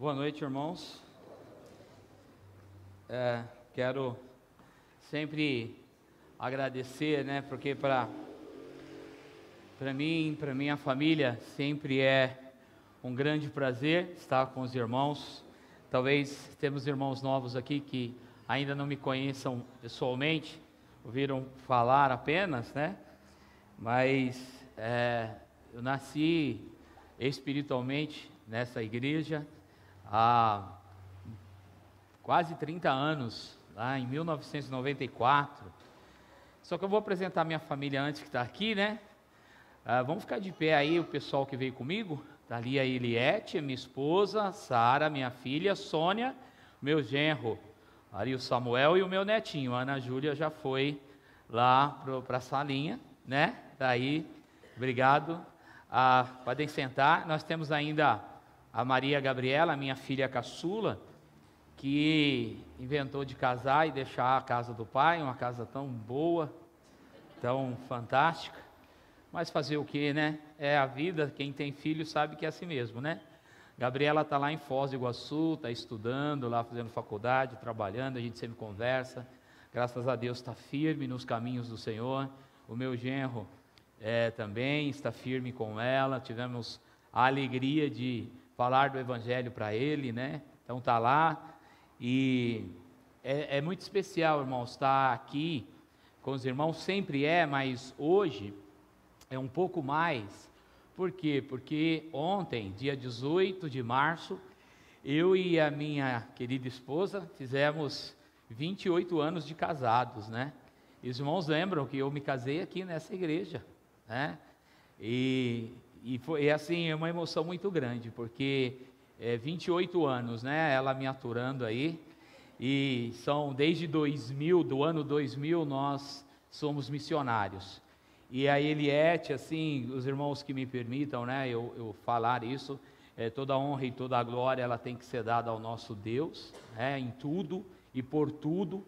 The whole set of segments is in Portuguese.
Boa noite, irmãos. Quero sempre agradecer, porque para mim, para minha família, sempre é um grande prazer estar com os irmãos. Talvez temos irmãos novos aqui que ainda não me conheçam pessoalmente, ouviram falar apenas, Mas eu nasci espiritualmente nessa igreja há quase 30 anos, lá em 1994. Só que eu vou apresentar minha família antes que está aqui, vamos ficar de pé aí, o pessoal que veio comigo. Está ali a Eliette, minha esposa, Sara, minha filha, Sônia, meu genro, ali o Samuel e o meu netinho. A Ana Júlia já foi lá para a salinha, Daí, obrigado. Podem sentar. Nós temos ainda a Maria Gabriela, minha filha caçula, que inventou de casar e deixar a casa do pai, uma casa tão boa, tão fantástica. Mas fazer o quê, É a vida, quem tem filho sabe que é assim mesmo, Gabriela está lá em Foz do Iguaçu, está estudando lá, fazendo faculdade, trabalhando, a gente sempre conversa. Graças a Deus está firme nos caminhos do Senhor. O meu genro também está firme com ela. Tivemos a alegria de falar do Evangelho para ele, Então está lá. E é muito especial, irmãos, estar aqui com os irmãos. Sempre mas hoje é um pouco mais. Por quê? Porque ontem, dia 18 de março, eu e a minha querida esposa fizemos 28 anos de casados, E os irmãos lembram que eu me casei aqui nessa igreja, E foi assim, uma emoção muito grande, porque 28 anos, Ela me aturando aí, e são desde 2000, do ano 2000, nós somos missionários. E a Eliette, assim, os irmãos que me permitam, eu falar isso, toda a honra e toda a glória, ela tem que ser dada ao nosso Deus, em tudo e por tudo.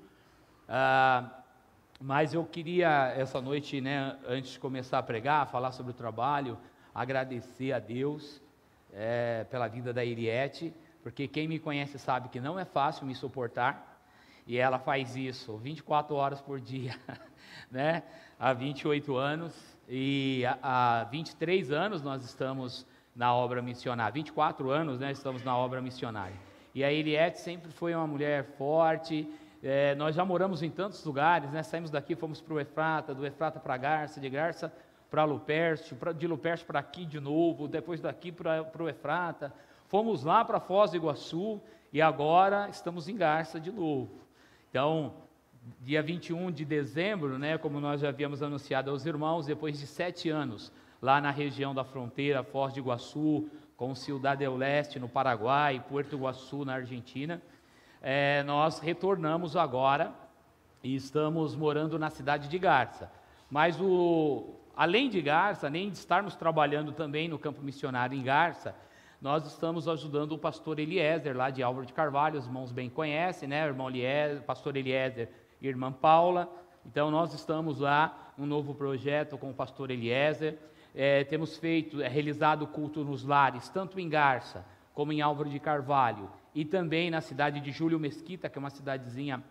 Mas eu queria, essa noite, antes de começar a pregar, falar sobre o trabalho, agradecer a Deus pela vida da Eliette, porque quem me conhece sabe que não é fácil me suportar, e ela faz isso 24 horas por dia, Há 28 anos, e há 23 anos nós estamos na obra missionária, 24 anos, estamos na obra missionária. E a Eliette sempre foi uma mulher forte. Nós já moramos em tantos lugares, saímos daqui, fomos para o Efrata, do Efrata para Garça, de Garça para Lupercio, de Lupercio para aqui de novo, depois daqui para o Efrata, fomos lá para Foz do Iguaçu, e agora estamos em Garça de novo. Então, dia 21 de dezembro, como nós já havíamos anunciado aos irmãos, depois de 7 anos, lá na região da fronteira, Foz do Iguaçu, com Ciudad del Este, no Paraguai, Puerto Iguaçu, na Argentina, nós retornamos agora e estamos morando na cidade de Garça. Mas além de Garça, além de estarmos trabalhando também no campo missionário em Garça, nós estamos ajudando o pastor Eliezer, lá de Álvaro de Carvalho, os irmãos bem conhecem, o irmão Eliezer, pastor Eliezer e irmã Paula. Então nós estamos lá, um novo projeto com o pastor Eliezer. Temos realizado culto nos lares, tanto em Garça, como em Álvaro de Carvalho, e também na cidade de Júlio Mesquita, que é uma cidadezinha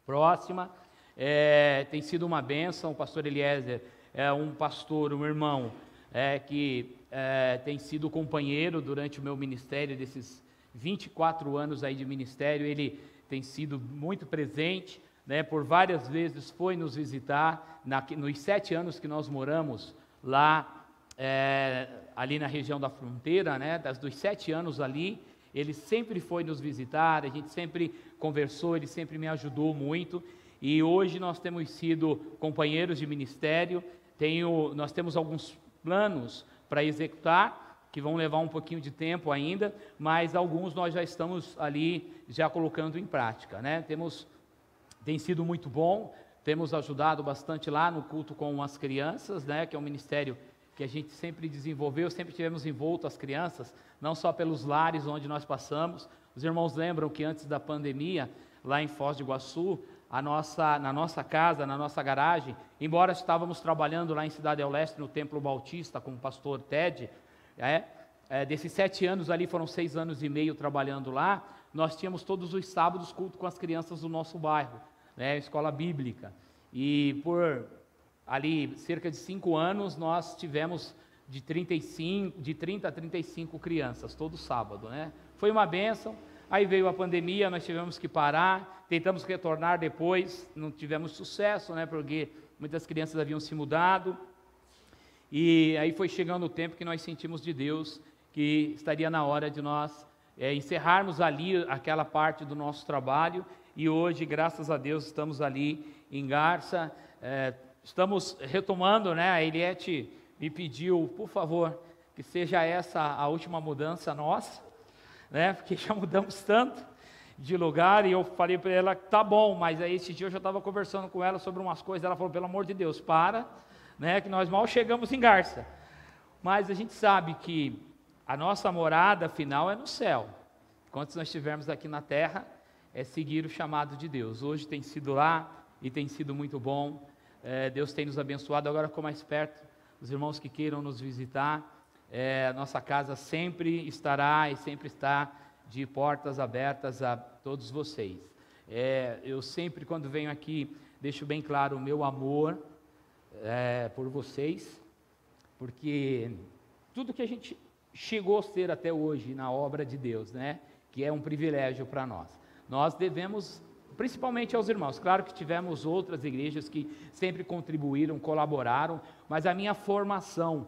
próxima. Tem sido uma bênção. O pastor Eliezer é um pastor, um irmão, que tem sido companheiro durante o meu ministério, desses 24 anos aí de ministério. Ele tem sido muito presente, por várias vezes foi nos visitar, nos 7 anos que nós moramos lá, ali na região da fronteira, dos 7 anos ali, ele sempre foi nos visitar, a gente sempre conversou, ele sempre me ajudou muito, e hoje nós temos sido companheiros de ministério. Nós temos alguns planos para executar, que vão levar um pouquinho de tempo ainda, mas alguns nós já estamos ali, já colocando em prática, Tem sido muito bom, temos ajudado bastante lá no culto com as crianças, que é um ministério que a gente sempre desenvolveu, sempre tivemos envolto as crianças, não só pelos lares onde nós passamos. Os irmãos lembram que antes da pandemia, lá em Foz do Iguaçu, na nossa casa, na nossa garagem, embora estávamos trabalhando lá em Cidade del Leste, no Templo Bautista, com o pastor Ted, desses 7 anos ali, foram 6 anos e meio trabalhando lá, nós tínhamos todos os sábados culto com as crianças do nosso bairro, né, escola bíblica. E por ali cerca de 5 anos, nós tivemos de 30 a 35 crianças, todo sábado, né? Foi uma bênção. Aí veio a pandemia, nós tivemos que parar, tentamos retornar depois, não tivemos sucesso, né? Porque muitas crianças haviam se mudado. E aí foi chegando o tempo que nós sentimos de Deus que estaria na hora de nós encerrarmos ali aquela parte do nosso trabalho. E hoje, graças a Deus, estamos ali em Garça, estamos retomando, né? A Eliette me pediu, por favor, que seja essa a última mudança nossa, né? Porque já mudamos tanto de lugar, e eu falei para ela, tá bom, mas aí esse dia eu já estava conversando com ela sobre umas coisas, ela falou, pelo amor de Deus, para, né? Que nós mal chegamos em Garça. Mas a gente sabe que a nossa morada final é no céu. Enquanto nós estivermos aqui na terra, é seguir o chamado de Deus. Hoje tem sido lá e tem sido muito bom. Deus tem nos abençoado. Agora ficou mais perto. Os irmãos que queiram nos visitar, a nossa casa sempre estará e sempre está de portas abertas a todos vocês. Eu sempre, quando venho aqui, deixo bem claro o meu amor por vocês, porque tudo que a gente chegou a ser até hoje na obra de Deus, né, que é um privilégio para nós devemos principalmente aos irmãos. Claro que tivemos outras igrejas que sempre contribuíram, colaboraram, mas a minha formação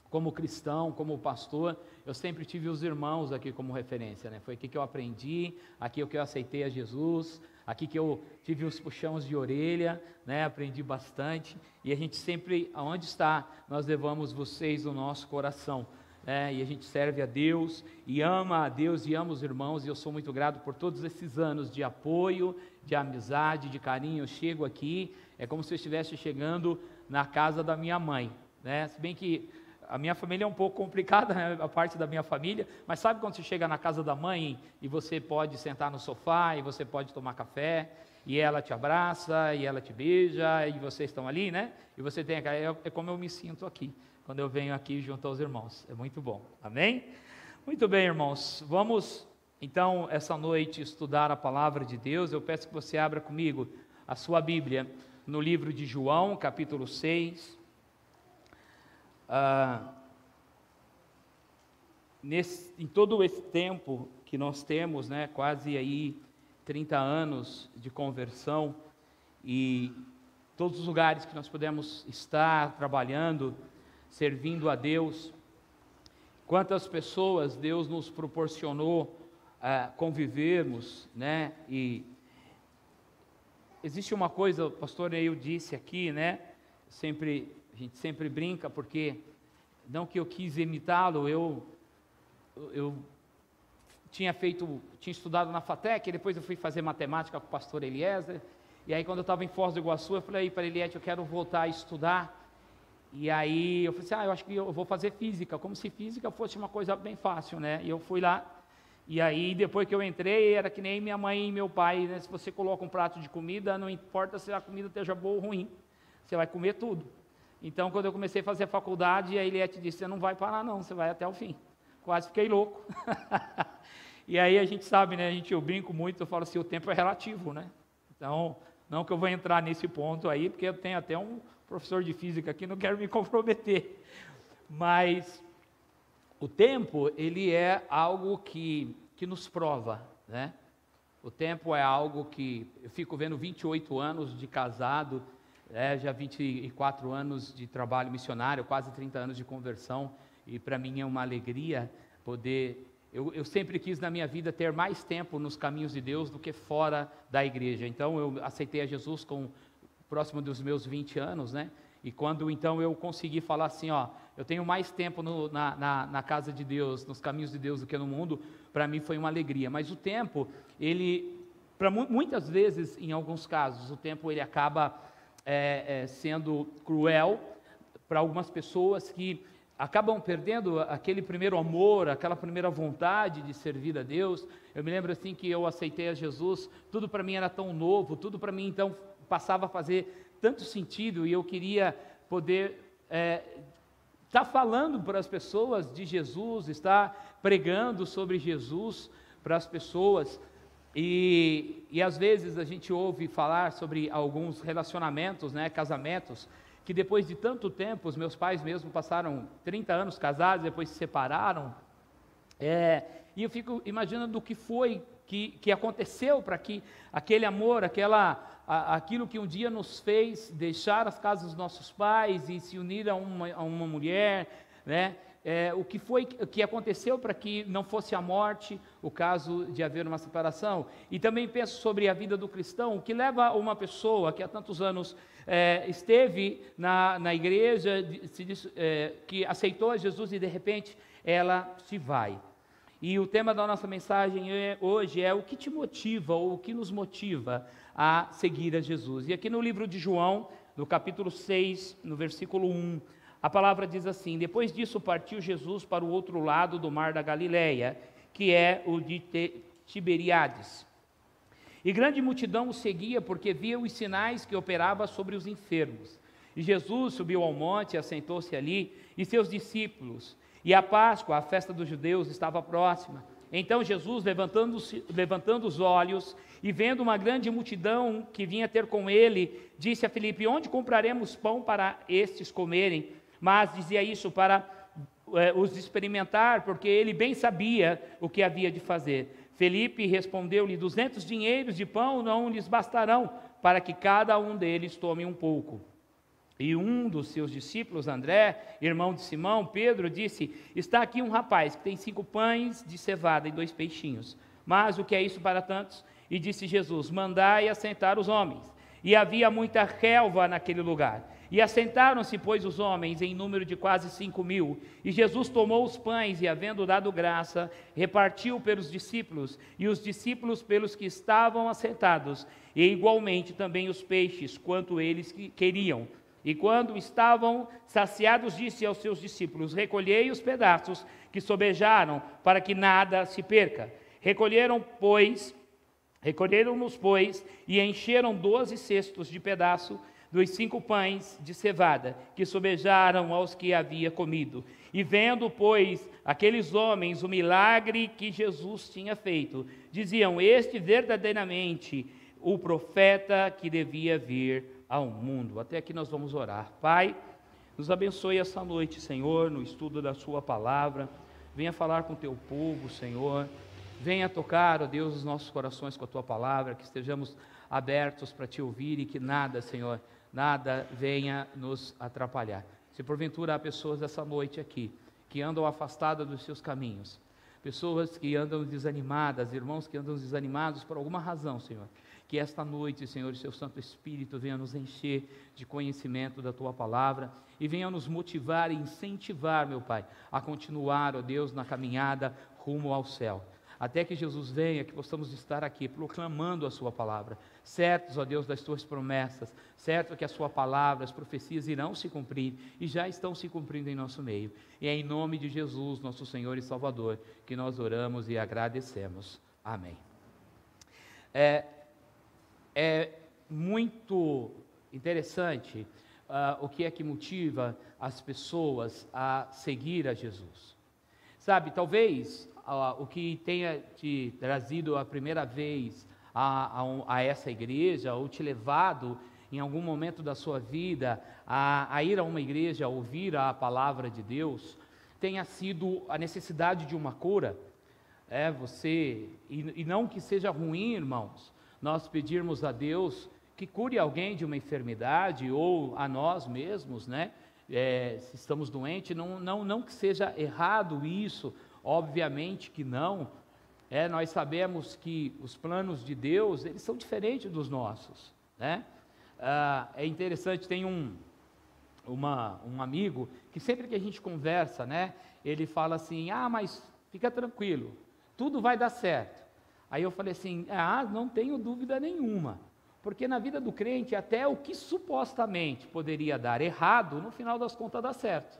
como cristão, como pastor, eu sempre tive os irmãos aqui como referência, né? Foi aqui que eu aprendi, aqui que eu aceitei a Jesus, aqui que eu tive os puxões de orelha, né? Aprendi bastante, e a gente sempre, aonde está, nós levamos vocês no nosso coração. E a gente serve a Deus, e ama a Deus, e ama os irmãos, e eu sou muito grato por todos esses anos de apoio, de amizade, de carinho. Eu chego aqui, é como se eu estivesse chegando na casa da minha mãe, né? Se bem que a minha família é um pouco complicada, né? A parte da minha família, mas sabe quando você chega na casa da mãe, e você pode sentar no sofá, e você pode tomar café, e ela te abraça, e ela te beija, e vocês estão ali, né? E você tem, é como eu me sinto aqui, quando eu venho aqui junto aos irmãos. É muito bom, amém? Muito bem, irmãos, vamos então essa noite estudar a palavra de Deus. Eu peço que você abra comigo a sua Bíblia no livro de João, capítulo 6. Em todo esse tempo que nós temos, né, quase aí 30 anos de conversão, e todos os lugares que nós pudemos estar trabalhando, servindo a Deus, quantas pessoas Deus nos proporcionou convivermos, né? E existe uma coisa, o pastor Neil disse aqui, né? A gente sempre brinca, porque não que eu quis imitá-lo, eu tinha estudado na FATEC, e depois eu fui fazer matemática com o pastor Eliezer, e aí quando eu estava em Foz do Iguaçu, eu falei para Eliette, eu quero voltar a estudar. E aí eu falei assim, eu acho que eu vou fazer física, como se física fosse uma coisa bem fácil, né? E eu fui lá, e aí depois que eu entrei, era que nem minha mãe e meu pai, né? Se você coloca um prato de comida, não importa se a comida esteja boa ou ruim, você vai comer tudo. Então, quando eu comecei a fazer a faculdade, a Eliette disse, você não vai parar não, você vai até o fim. Quase fiquei louco. E aí a gente sabe, né? Eu brinco muito, eu falo assim, o tempo é relativo, né? Então, não que eu vou entrar nesse ponto aí, porque eu tenho até um professor de física aqui, não quero me comprometer, mas o tempo, ele é algo que nos prova, né? O tempo é algo que, eu fico vendo 28 anos de casado, já 24 anos de trabalho missionário, quase 30 anos de conversão, e para mim é uma alegria poder, eu sempre quis na minha vida ter mais tempo nos caminhos de Deus do que fora da igreja. Então eu aceitei a Jesus próximo dos meus 20 anos, né? E quando então eu consegui falar assim, eu tenho mais tempo na casa de Deus, nos caminhos de Deus do que no mundo, para mim foi uma alegria. Mas o tempo, muitas vezes, em alguns casos, o tempo ele acaba sendo cruel para algumas pessoas que acabam perdendo aquele primeiro amor, aquela primeira vontade de servir a Deus. Eu me lembro assim que eu aceitei a Jesus, tudo para mim era tão novo, tudo para mim então passava a fazer tanto sentido, e eu queria poder está falando para as pessoas de Jesus, está pregando sobre Jesus para as pessoas, e às vezes a gente ouve falar sobre alguns relacionamentos, né, casamentos, que depois de tanto tempo, os meus pais mesmo passaram 30 anos casados, depois se separaram, e eu fico imaginando o que foi, que aconteceu para que aquele amor, aquilo que um dia nos fez deixar as casas dos nossos pais e se unir a uma mulher, né? O que foi que aconteceu para que não fosse a morte o caso de haver uma separação. E também penso sobre a vida do cristão, o que leva uma pessoa que há tantos anos esteve na igreja, que aceitou a Jesus e de repente ela se vai. E o tema da nossa mensagem hoje é o que te motiva, ou o que nos motiva a seguir a Jesus. E aqui no livro de João, no capítulo 6, no versículo 1, a palavra diz assim: depois disso partiu Jesus para o outro lado do mar da Galileia, que é o de Tiberíades. E grande multidão o seguia, porque via os sinais que operava sobre os enfermos. E Jesus subiu ao monte, assentou-se ali, e seus discípulos. E a Páscoa, a festa dos judeus, estava próxima. Então Jesus, levantando os olhos e vendo uma grande multidão que vinha ter com ele, disse a Filipe: onde compraremos pão para estes comerem? Mas dizia isso para os experimentar, porque ele bem sabia o que havia de fazer. Filipe respondeu-lhe: 200 dinheiros de pão não lhes bastarão, para que cada um deles tome um pouco. E um dos seus discípulos, André, irmão de Simão, Pedro, disse: está aqui um rapaz que tem 5 pães de cevada e 2 peixinhos. Mas o que é isso para tantos? E disse Jesus: mandai assentar os homens. E havia muita relva naquele lugar. E assentaram-se, pois, os homens em número de quase 5.000. E Jesus tomou os pães e, havendo dado graça, repartiu pelos discípulos, e os discípulos pelos que estavam assentados, e igualmente também os peixes, quanto eles queriam. E quando estavam saciados, disse aos seus discípulos: recolhei os pedaços que sobejaram, para que nada se perca. Recolheram-nos, pois, e encheram 12 cestos de pedaço dos 5 pães de cevada, que sobejaram aos que havia comido. E vendo, pois, aqueles homens o milagre que Jesus tinha feito, diziam: este verdadeiramente o profeta que devia vir ao mundo. Até aqui nós vamos orar. Pai, nos abençoe essa noite, Senhor, no estudo da sua palavra. Venha falar com o teu povo, Senhor. Venha tocar, ó Deus, os nossos corações com a tua palavra, que estejamos abertos para te ouvir e que nada, Senhor, nada venha nos atrapalhar. Se porventura há pessoas essa noite aqui que andam afastadas dos seus caminhos, pessoas que andam desanimadas, irmãos que andam desanimados por alguma razão, Senhor, que esta noite, Senhor, o seu Santo Espírito venha nos encher de conhecimento da tua palavra e venha nos motivar e incentivar, meu Pai, a continuar, ó Deus, na caminhada rumo ao céu. Até que Jesus venha, que possamos estar aqui proclamando a sua palavra, certos, ó Deus, das tuas promessas, certo que a sua palavra, as profecias irão se cumprir e já estão se cumprindo em nosso meio. E é em nome de Jesus, nosso Senhor e Salvador, que nós oramos e agradecemos. Amém. É muito interessante o que é que motiva as pessoas a seguir a Jesus. Sabe, talvez o que tenha te trazido a primeira vez a essa igreja, ou te levado em algum momento da sua vida a ir a uma igreja, a ouvir a palavra de Deus, tenha sido a necessidade de uma cura. E não que seja ruim, irmãos, nós pedirmos a Deus que cure alguém de uma enfermidade, ou a nós mesmos, né? Se estamos doentes, não que seja errado isso, obviamente que não. Nós sabemos que os planos de Deus, eles são diferentes dos nossos, né? É interessante, tem um amigo, que sempre que a gente conversa, né? Ele fala assim: mas fica tranquilo, tudo vai dar certo. Aí eu falei assim: não tenho dúvida nenhuma, porque na vida do crente, até o que supostamente poderia dar errado, no final das contas dá certo,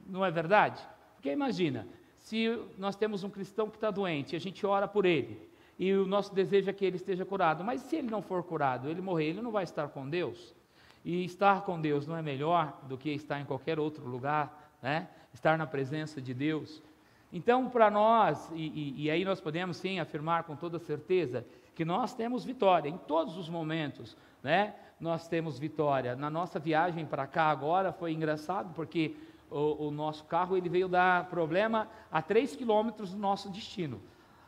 não é verdade? Porque imagina, se nós temos um cristão que está doente, a gente ora por ele, e o nosso desejo é que ele esteja curado, mas se ele não for curado, ele morrer, ele não vai estar com Deus? E estar com Deus não é melhor do que estar em qualquer outro lugar né? Estar na presença de Deus. Então, para nós, e aí nós podemos sim afirmar com toda certeza, que nós temos vitória em todos os momentos, né? Nós temos vitória. Na nossa viagem para cá agora foi engraçado, porque o nosso carro ele veio dar problema a 3 quilômetros do nosso destino.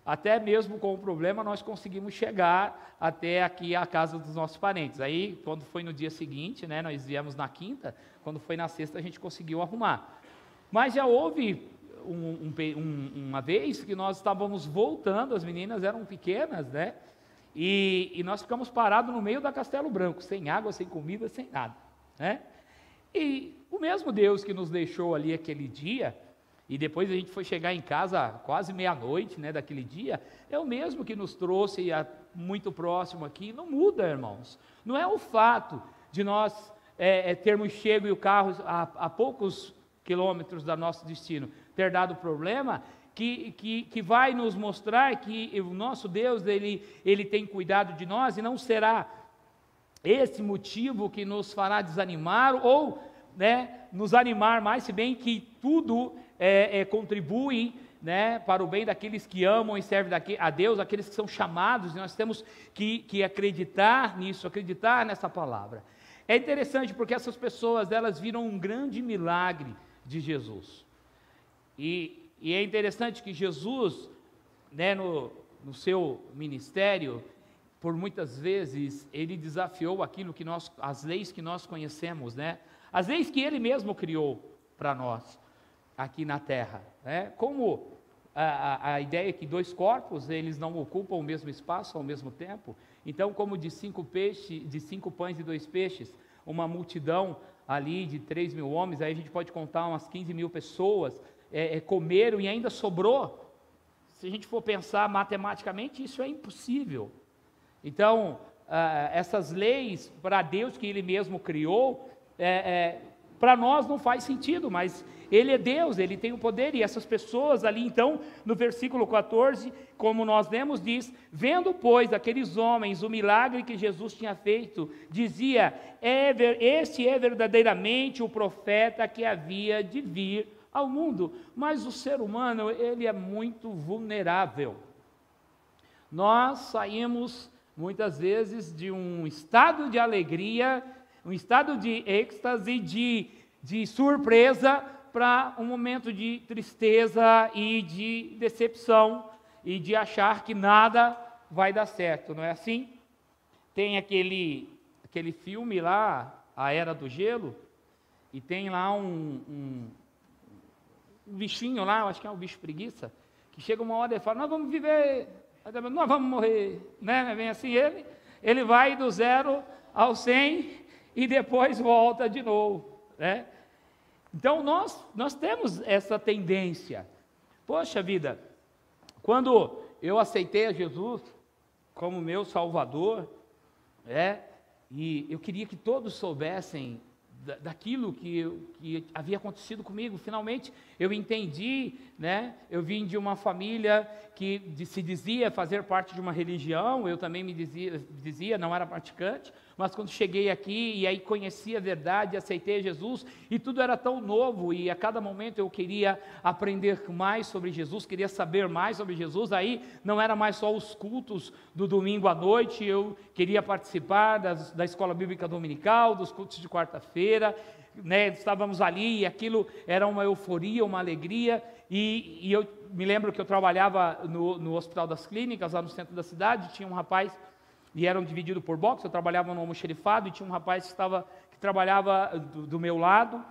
Até mesmo com o problema nós conseguimos chegar até aqui a casa dos nossos parentes. Aí, quando foi no dia seguinte, né, nós viemos na quinta, quando foi na sexta a gente conseguiu arrumar. Mas já houve uma vez que nós estávamos voltando, as meninas eram pequenas, né? E nós ficamos parados no meio da Castelo Branco, sem água, sem comida, sem nada, né? E o mesmo Deus que nos deixou ali aquele dia, e depois a gente foi chegar em casa quase meia-noite, né, daquele dia, é o mesmo que nos trouxe muito próximo aqui. Não muda, irmãos. Não é o fato de nós termos chego e o carro a poucos quilômetros do nosso destino ter dado problema, que vai nos mostrar que o nosso Deus, ele tem cuidado de nós, e não será esse motivo que nos fará desanimar ou, né, nos animar mais, se bem que tudo contribui, né, para o bem daqueles que amam e servem a Deus, aqueles que são chamados, e nós temos que acreditar nisso, acreditar nessa palavra. É interessante porque essas pessoas, elas viram um grande milagre de Jesus, e é interessante que Jesus, né, no seu ministério, por muitas vezes, ele desafiou aquilo que as leis que nós conhecemos, né, as leis que ele mesmo criou para nós, aqui na terra, né? Como a ideia é que 2 corpos, eles não ocupam o mesmo espaço ao mesmo tempo, então como de 5 pães e 2 peixes, uma multidão ali de 3.000 homens, aí a gente pode contar umas 15.000 pessoas, comeram e ainda sobrou. Se a gente for pensar matematicamente, isso é impossível. Então, essas leis para Deus que ele mesmo criou, para nós não faz sentido, mas ele é Deus, ele tem o poder, e essas pessoas ali, então, no versículo 14, como nós lemos, diz: vendo, pois, aqueles homens o milagre que Jesus tinha feito, dizia: este é verdadeiramente o profeta que havia de vir ao mundo. Mas o ser humano, ele é muito vulnerável. Nós saímos, muitas vezes, de um estado de alegria, um estado de êxtase, de surpresa, para um momento de tristeza e de decepção, e de achar que nada vai dar certo, não é assim? Tem aquele filme lá, A Era do Gelo, e tem lá um bichinho lá, eu acho que é um bicho preguiça, que chega uma hora e fala: nós vamos viver, nós vamos morrer, né? Vem assim, ele vai do 0 ao 100 e depois volta de novo, né? Então nós temos essa tendência. Poxa vida, quando eu aceitei a Jesus como meu Salvador, e eu queria que todos soubessem daquilo que havia acontecido comigo. Finalmente eu entendi, né? Eu vim de uma família que se dizia fazer parte de uma religião, eu também me dizia não era praticante, mas quando cheguei aqui e aí conheci a verdade, aceitei Jesus, e tudo era tão novo, e a cada momento eu queria aprender mais sobre Jesus, queria saber mais sobre Jesus. Aí não era mais só os cultos do domingo à noite, eu queria participar da escola bíblica dominical, dos cultos de quarta-feira, né? Estávamos ali e aquilo era uma euforia, uma alegria, e eu me lembro que eu trabalhava no Hospital das Clínicas, lá no centro da cidade, tinha um rapaz, e eram divididos por box, eu trabalhava no almoxerifado, e tinha um rapaz que trabalhava do meu lado,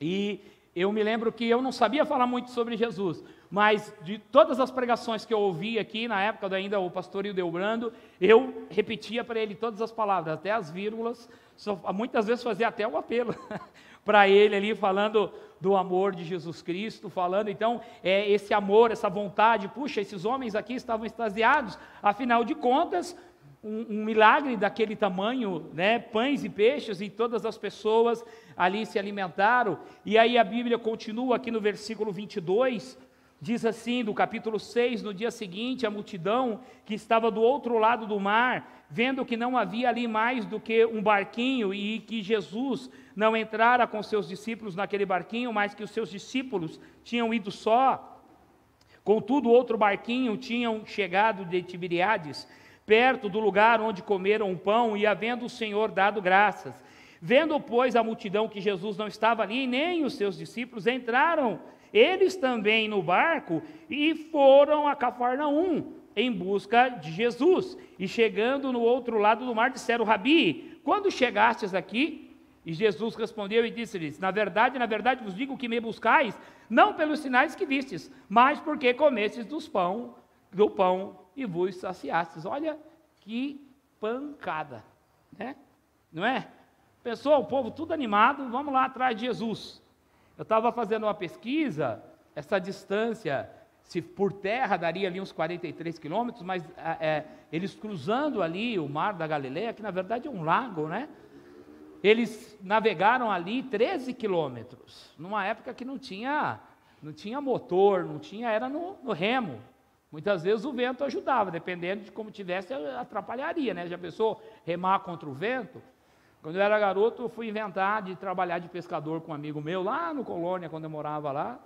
e eu me lembro que eu não sabia falar muito sobre Jesus, mas de todas as pregações que eu ouvi aqui, na época ainda o pastor Ildeu Brando, eu repetia para ele todas as palavras, até as vírgulas, muitas vezes fazia até o apelo para ele ali, falando do amor de Jesus Cristo, falando, então, esse amor, essa vontade, puxa, esses homens aqui estavam extasiados, afinal de contas, um milagre daquele tamanho, né? Pães e peixes, e todas as pessoas ali se alimentaram. E aí a Bíblia continua aqui no versículo 22, diz assim, do capítulo 6, no dia seguinte, a multidão que estava do outro lado do mar, vendo que não havia ali mais do que um barquinho e que Jesus não entrara com seus discípulos naquele barquinho, mas que os seus discípulos tinham ido só. Contudo, outro barquinho tinham chegado de Tiberíades, perto do lugar onde comeram o pão, e havendo o Senhor dado graças. Vendo, pois, a multidão que Jesus não estava ali, nem os seus discípulos, entraram eles também no barco e foram a Cafarnaum em busca de Jesus. E chegando no outro lado do mar, disseram: Rabi, quando chegastes aqui? E Jesus respondeu e disse-lhes: na verdade vos digo que me buscais, não pelos sinais que vistes, mas porque comestes do pão e vos saciastes. Olha que pancada, né? Não é? Pessoal, o povo tudo animado, vamos lá atrás de Jesus. Eu estava fazendo uma pesquisa, essa distância, se por terra daria ali uns 43 quilômetros, mas eles cruzando ali o mar da Galileia, que na verdade é um lago, né? Eles navegaram ali 13 quilômetros, numa época que não tinha motor, era no remo. Muitas vezes o vento ajudava, dependendo de como tivesse, atrapalharia, né? Já pensou remar contra o vento? Quando eu era garoto, eu fui inventar de trabalhar de pescador com um amigo meu, lá no Colônia, quando eu morava lá,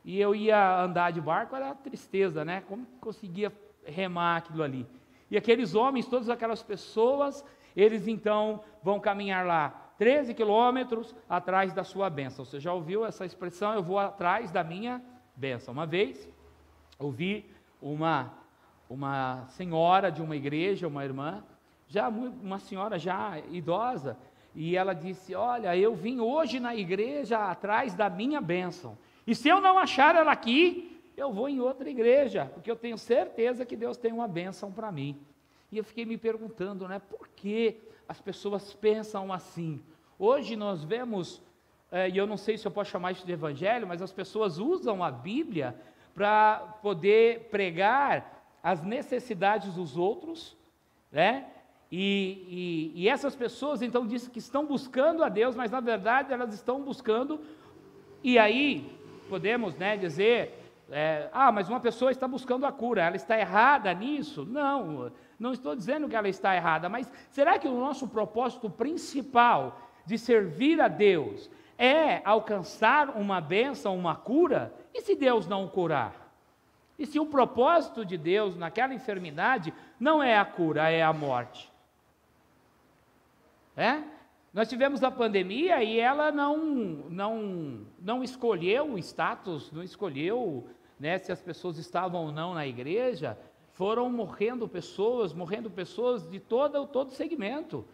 e eu ia andar de barco, era tristeza, né? Como conseguia remar aquilo ali? E aqueles homens, todas aquelas pessoas, eles então vão caminhar lá 13 quilômetros atrás da sua bênção. Você já ouviu essa expressão? Eu vou atrás da minha bênção. Uma vez, ouvi uma senhora de uma igreja, uma irmã, uma senhora já idosa, e ela disse: olha, eu vim hoje na igreja atrás da minha bênção, e se eu não achar ela aqui, eu vou em outra igreja, porque eu tenho certeza que Deus tem uma bênção para mim. E eu fiquei me perguntando, né, por que as pessoas pensam assim? Hoje nós vemos, e eu não sei se eu posso chamar isso de evangelho, mas as pessoas usam a Bíblia para poder pregar as necessidades dos outros, né? E essas pessoas então dizem que estão buscando a Deus, mas na verdade elas estão buscando, e aí podemos, né, dizer, mas uma pessoa está buscando a cura, ela está errada nisso? Não estou dizendo que ela está errada, mas será que o nosso propósito principal de servir a Deus é alcançar uma bênção, uma cura? E se Deus não curar? E se o propósito de Deus naquela enfermidade não é a cura, é a morte? Nós tivemos a pandemia e ela não escolheu o status, não escolheu, né, se as pessoas estavam ou não na igreja. Foram morrendo pessoas de todo segmento,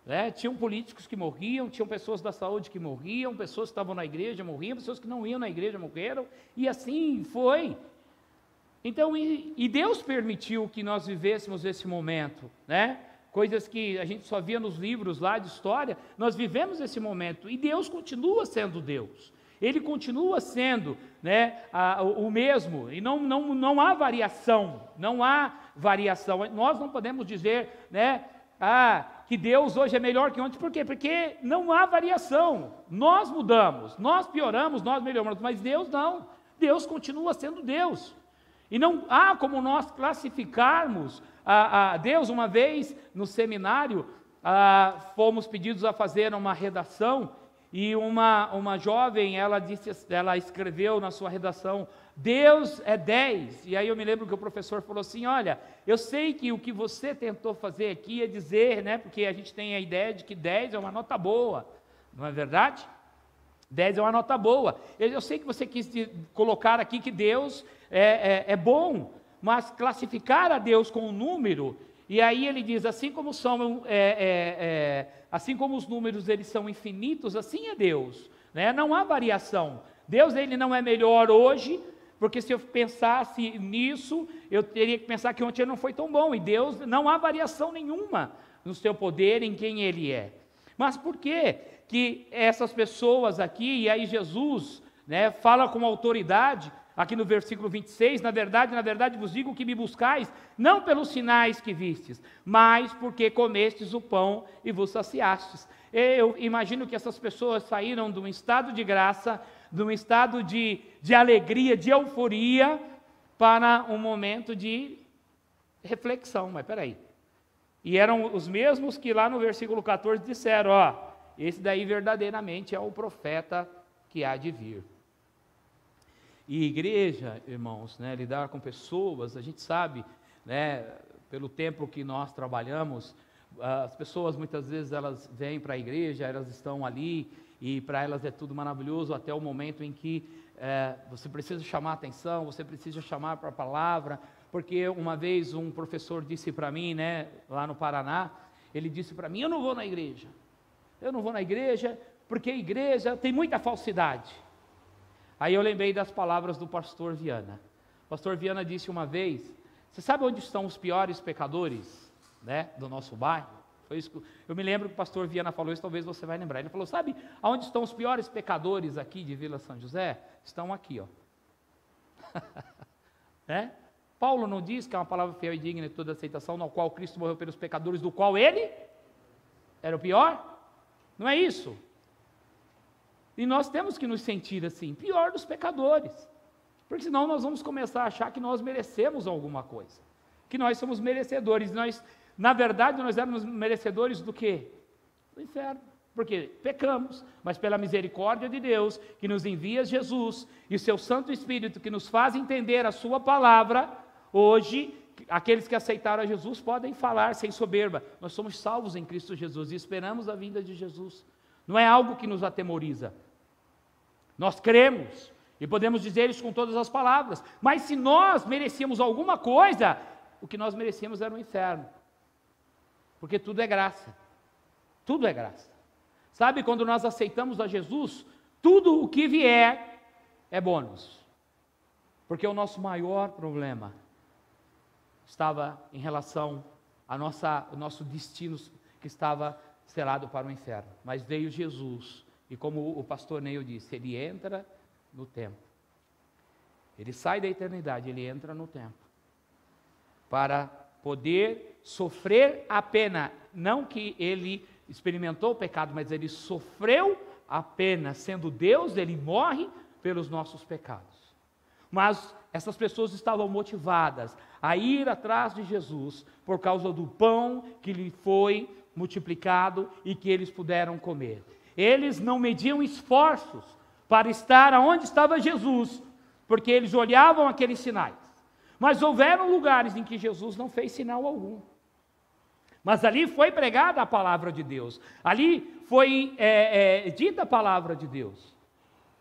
né? Tinham políticos que morriam, tinham pessoas da saúde que morriam, pessoas que estavam na igreja morriam, pessoas que não iam na igreja morreram, e assim foi. Então, e Deus permitiu que nós vivêssemos esse momento, né? Coisas que a gente só via nos livros lá de história, nós vivemos esse momento, e Deus continua sendo Deus, Ele continua sendo, né, o mesmo, e não há variação, nós não podemos dizer, né, que Deus hoje é melhor que ontem. Por quê? Porque não há variação, nós mudamos, nós pioramos, nós melhoramos, mas Deus não, Deus continua sendo Deus. E não há como nós classificarmos a Deus. Uma vez no seminário, fomos pedidos a fazer uma redação, e uma jovem, ela escreveu na sua redação: Deus é 10. E aí eu me lembro que o professor falou assim: olha, eu sei que o que você tentou fazer aqui é dizer, né, porque a gente tem a ideia de que 10 é uma nota boa, não é verdade? 10 é uma nota boa. Eu sei que você quis colocar aqui que Deus é bom, mas classificar a Deus com um número, e aí ele diz: assim como os números eles são infinitos, assim é Deus, né? Não há variação. Deus, ele não é melhor hoje, porque se eu pensasse nisso, eu teria que pensar que ontem ele não foi tão bom, e Deus, não há variação nenhuma no seu poder, em quem Ele é. Mas por que essas pessoas aqui, e aí Jesus, né, fala com autoridade, aqui no versículo 26, na verdade vos digo que me buscais, não pelos sinais que vistes, mas porque comestes o pão e vos saciastes. Eu imagino que essas pessoas saíram de um estado de graça, de um estado de alegria, de euforia, para um momento de reflexão. Mas peraí. E eram os mesmos que lá no versículo 14 disseram, ó, esse daí verdadeiramente é o profeta que há de vir. E igreja, irmãos, né, lidar com pessoas, a gente sabe, né, pelo tempo que nós trabalhamos, as pessoas muitas vezes elas vêm para a igreja, elas estão ali e para elas é tudo maravilhoso até o momento em que você precisa chamar a atenção, você precisa chamar para a palavra, porque uma vez um professor disse para mim, né, lá no Paraná, ele disse para mim, eu não vou na igreja porque a igreja tem muita falsidade. Aí eu lembrei das palavras do pastor Viana. O pastor Viana disse uma vez, você sabe onde estão os piores pecadores, né, do nosso bairro? Foi isso que eu me lembro que o pastor Viana falou isso, talvez você vai lembrar. Ele falou, sabe aonde estão os piores pecadores aqui de Vila São José? Estão aqui, ó. Né? Paulo não diz que é uma palavra fiel e digna de toda aceitação, no qual Cristo morreu pelos pecadores, do qual ele era o pior? Não é isso? E nós temos que nos sentir assim, pior dos pecadores, porque senão nós vamos começar a achar que nós merecemos alguma coisa, que nós somos merecedores. Na verdade, nós éramos merecedores do quê? Do inferno, porque pecamos, mas pela misericórdia de Deus, que nos envia Jesus, e o seu Santo Espírito, que nos faz entender a sua palavra, hoje, aqueles que aceitaram a Jesus podem falar sem soberba, nós somos salvos em Cristo Jesus, e esperamos a vinda de Jesus. Não é algo que nos atemoriza. Nós cremos e podemos dizer isso com todas as palavras. Mas se nós merecíamos alguma coisa, o que nós merecíamos era o inferno. Porque tudo é graça. Tudo é graça. Sabe, quando nós aceitamos a Jesus, tudo o que vier é bônus. Porque o nosso maior problema estava em relação ao nosso destino que estava selado para o inferno, mas veio Jesus, e como o pastor Neil disse, ele entra no tempo, ele sai da eternidade, ele entra no tempo, para poder sofrer a pena, não que ele experimentou o pecado, mas ele sofreu a pena, sendo Deus, ele morre pelos nossos pecados, mas essas pessoas estavam motivadas a ir atrás de Jesus, por causa do pão que lhe foi multiplicado e que eles puderam comer. Eles não mediam esforços para estar onde estava Jesus, porque eles olhavam aqueles sinais. Mas houveram lugares em que Jesus não fez sinal algum. Mas ali foi pregada a palavra de Deus. Ali foi dita a palavra de Deus.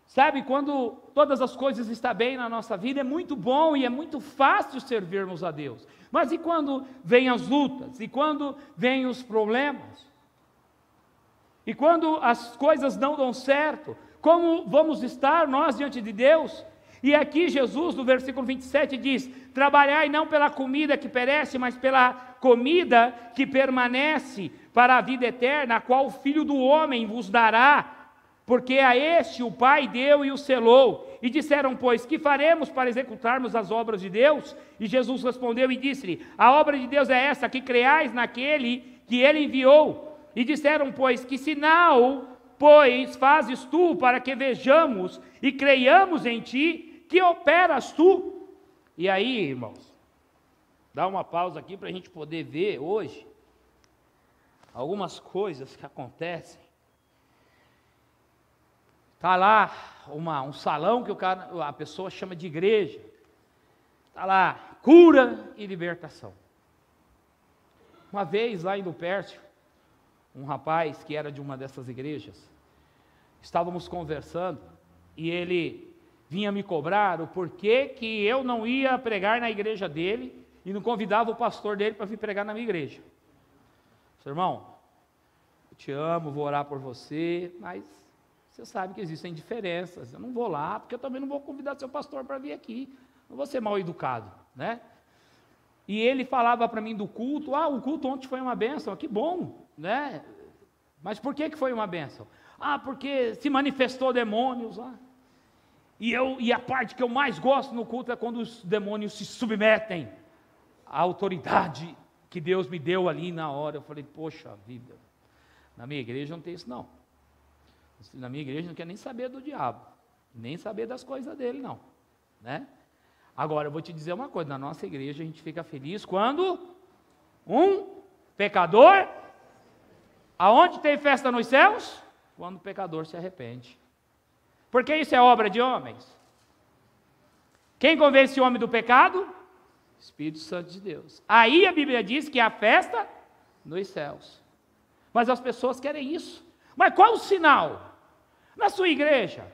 Sabe, quando todas as coisas estão bem na nossa vida, é muito bom e é muito fácil servirmos a Deus. Mas e quando vêm as lutas? E quando vêm os problemas? E quando as coisas não dão certo? Como vamos estar nós diante de Deus? E aqui Jesus, no versículo 27, diz, trabalhai não pela comida que perece, mas pela comida que permanece para a vida eterna, a qual o Filho do Homem vos dará, porque a este o Pai deu e o selou. E disseram, pois, que faremos para executarmos as obras de Deus? E Jesus respondeu e disse-lhe, a obra de Deus é essa, que creais naquele que ele enviou. E disseram, pois, que sinal, pois, fazes tu para que vejamos e creiamos em ti, que operas tu? E aí, irmãos, dá uma pausa aqui para a gente poder ver hoje algumas coisas que acontecem. Está lá um salão que a pessoa chama de igreja. Está lá, cura e libertação. Uma vez lá em Lupércio, um rapaz que era de uma dessas igrejas, estávamos conversando e ele vinha me cobrar o porquê que eu não ia pregar na igreja dele e não convidava o pastor dele para vir pregar na minha igreja. Seu irmão, eu te amo, vou orar por você, mas você sabe que existem diferenças. Eu não vou lá, porque eu também não vou convidar seu pastor para vir aqui. Não vou ser mal educado, né? E ele falava para mim do culto. O culto ontem foi uma bênção. Que bom, né? Mas por que foi uma bênção? Porque se manifestou demônios lá. E a parte que eu mais gosto no culto é quando os demônios se submetem à autoridade que Deus me deu ali na hora. Eu falei, poxa vida, na minha igreja não tem isso não. Na minha igreja não quer nem saber do diabo. nem saber das coisas dele, não, né? Agora, eu vou te dizer uma coisa, na nossa igreja a gente fica feliz quando um pecador, aonde tem festa nos céus? Quando o pecador se arrepende. Porque isso é obra de homens. Quem convence o homem do pecado? Espírito Santo de Deus. Aí a Bíblia diz que há festa nos céus. Mas as pessoas querem isso. Mas qual o sinal? Na sua igreja,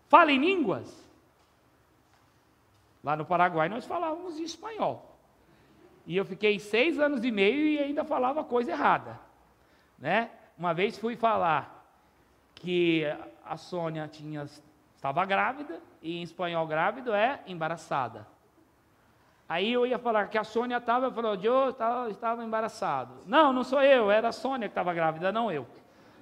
fala em línguas? Lá no Paraguai nós falávamos espanhol. E eu fiquei 6 anos e meio e ainda falava coisa errada, né? Uma vez fui falar que a Sônia estava grávida, e em espanhol grávido é embaraçada. Aí eu ia falar que a Sônia estava, falou, eu estava embaraçado. Não, não sou eu, era a Sônia que estava grávida, não eu,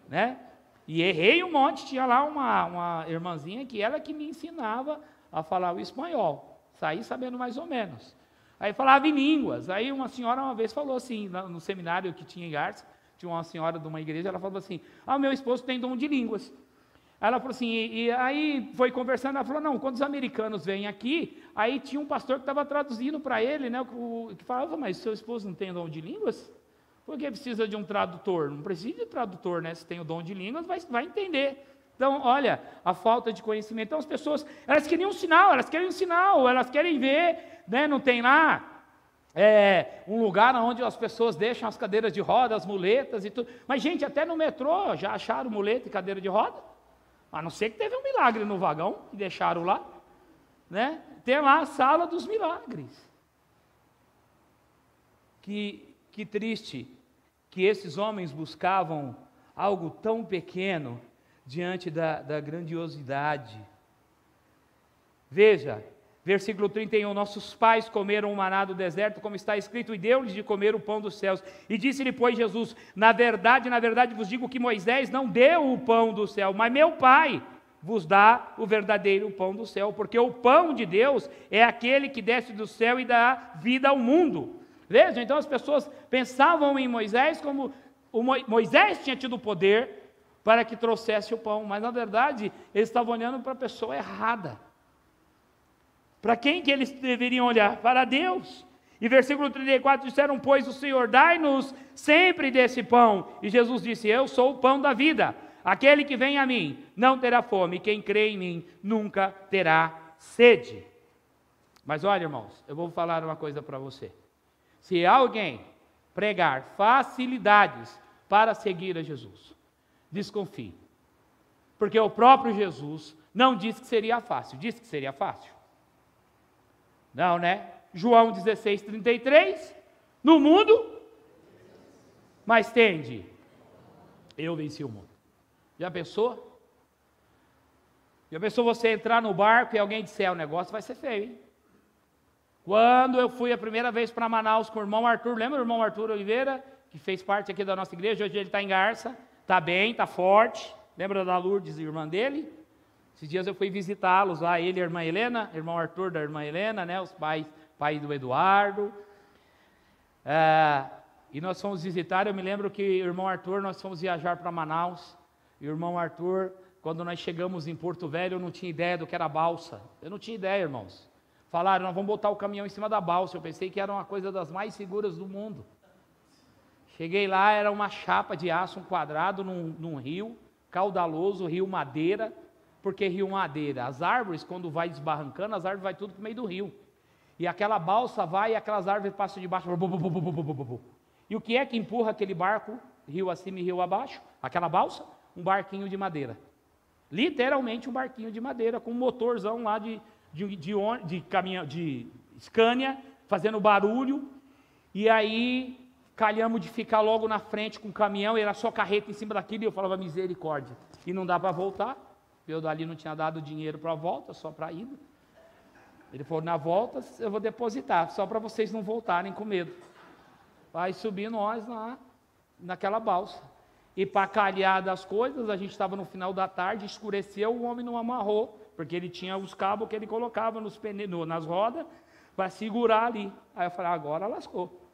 né? E errei um monte, tinha lá uma irmãzinha que ela que me ensinava a falar o espanhol. Saí sabendo mais ou menos. Aí falava em línguas. Aí uma senhora uma vez falou assim, no seminário que tinha em Garça, tinha uma senhora de uma igreja, ela falou assim, meu esposo tem dom de línguas. Aí ela falou assim, e aí foi conversando, ela falou, não, quando os americanos vêm aqui, aí tinha um pastor que estava traduzindo para ele, né, que falava, mas seu esposo não tem dom de línguas? Por que precisa de um tradutor? Não precisa de tradutor, né? Se tem o dom de línguas, vai entender. Então, olha, a falta de conhecimento. Então, as pessoas, elas querem um sinal, elas querem ver, né? Não tem lá um lugar onde as pessoas deixam as cadeiras de roda, as muletas e tudo. Mas, gente, até no metrô já acharam muleta e cadeira de roda? A não ser que teve um milagre no vagão e deixaram lá, né? Tem lá a sala dos milagres. Que triste que esses homens buscavam algo tão pequeno diante da grandiosidade. Veja, versículo 31, nossos pais comeram o maná do deserto, como está escrito, e deu-lhes de comer o pão dos céus. E disse-lhe, pois, Jesus, na verdade vos digo que Moisés não deu o pão do céu, mas meu Pai vos dá o verdadeiro pão do céu, porque o pão de Deus é aquele que desce do céu e dá vida ao mundo. Veja, então as pessoas pensavam em Moisés como Moisés tinha tido o poder para que trouxesse o pão, mas na verdade eles estavam olhando para a pessoa errada. Para quem que eles deveriam olhar? Para Deus. E versículo 34, disseram, pois o Senhor, dai-nos sempre desse pão. E Jesus disse, eu sou o pão da vida. Aquele que vem a mim não terá fome, quem crê em mim nunca terá sede. Mas olha, irmãos, eu vou falar uma coisa para você. Se alguém pregar facilidades para seguir a Jesus, desconfie. Porque o próprio Jesus não disse que seria fácil. Disse que seria fácil? Não, né? João 16, 33. No mundo, mas tende. Eu venci o mundo. Já pensou? Já pensou você entrar no barco e alguém disser, o negócio vai ser feio, hein? Quando eu fui a primeira vez para Manaus com o irmão Arthur, lembra o irmão Arthur Oliveira, que fez parte aqui da nossa igreja, hoje ele está em Garça, está bem, está forte, lembra da Lourdes, irmã dele? Esses dias eu fui visitá-los lá, ele e a irmã Helena, irmão Arthur da irmã Helena, né, os pais do Eduardo, e nós fomos visitar, eu me lembro que o irmão Arthur, nós fomos viajar para Manaus, e o irmão Arthur, quando nós chegamos em Porto Velho, eu não tinha ideia do que era balsa, eu não tinha ideia, irmãos. Falaram, nós vamos botar o caminhão em cima da balsa. Eu pensei que era uma coisa das mais seguras do mundo. Cheguei lá, era uma chapa de aço, um quadrado num rio, caudaloso, rio Madeira. Por que rio Madeira? As árvores, quando vai desbarrancando, as árvores vai tudo para o meio do rio. E aquela balsa vai e aquelas árvores passam debaixo. E o que é que empurra aquele barco, rio acima e rio abaixo? Aquela balsa? Um barquinho de madeira. Literalmente um barquinho de madeira, com um motorzão lá de caminhão, de Scania, fazendo barulho, e aí calhamos de ficar logo na frente com o caminhão, e era só carreta em cima daquilo, e eu falava, misericórdia, e não dá para voltar, eu dali não tinha dado dinheiro para a volta, só para a ida. Ele falou, na volta eu vou depositar, só para vocês não voltarem com medo. Aí subi nós naquela balsa, e para calhar das coisas, a gente estava no final da tarde, escureceu, o homem não amarrou, porque ele tinha os cabos que ele colocava nas rodas para segurar ali. Aí eu falei, agora lascou.